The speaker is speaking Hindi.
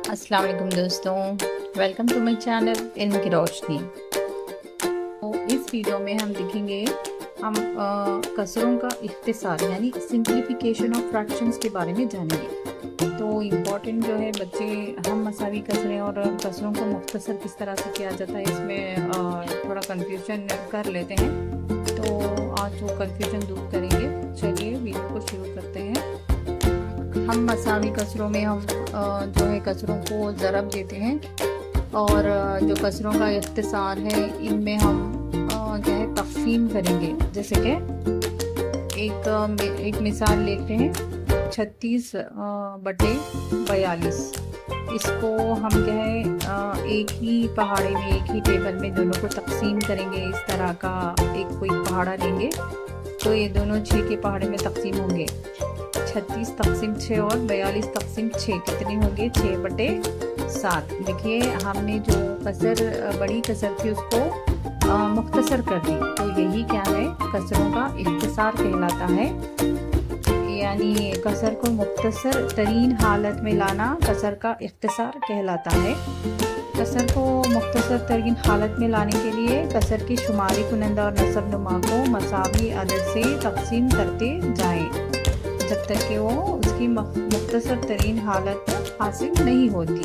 अस्सलाम वालेकुम दोस्तों, वेलकम टू माय चैनल इल्म की रोशनी। तो इस वीडियो में हम देखेंगे हम कसरों का इख्तिसार यानी सिंप्लीफिकेशन ऑफ फ्रैक्शंस के बारे में जानेंगे। तो इम्पॉर्टेंट जो है बच्चे हम मसावी कसरें और कसरों को मुख्तसर किस तरह से किया जाता है इसमें थोड़ा कंफ्यूजन कर लेते हैं। तो आज वो कंफ्यूजन दूर करेंगे। चलिए वीडियो को शुरू करते हैं। हम मसावी कसरों में हम जो है कसरों को ज़रब देते हैं और जो कसरों का इख्तिसार है इनमें हम जो है तक़सीम करेंगे। जैसे कि एक मिसाल लेते हैं 36/42। इसको हम जो है एक ही पहाड़े में एक ही टेबल में दोनों को तक़सीम करेंगे। इस तरह का एक कोई पहाड़ा लेंगे तो ये दोनों 6 के पहाड़े में तक़सीम होंगे। 36 तक़सीम 6 और 42 तक़सीम 6 कितने होंगे? 6/7। देखिए हमने जो कसर बड़ी कसर थी उसको मुख्तसर कर दी। तो यही क्या है? कसरों का इख्तिसार कहलाता है। यानी कसर को मुख्तसर तरीन हालत में लाना कसर का इख्तिसार कहलाता है। कसर को मुख्तसर तरीन हालत में लाने के लिए कसर की शुमारी कुनंदा और नसब नुमा को मसावी अदद से तक़सीम करते जाएं जब तक कि वो उसकी मुख्तसर तरीन हालत हासिल नहीं होती।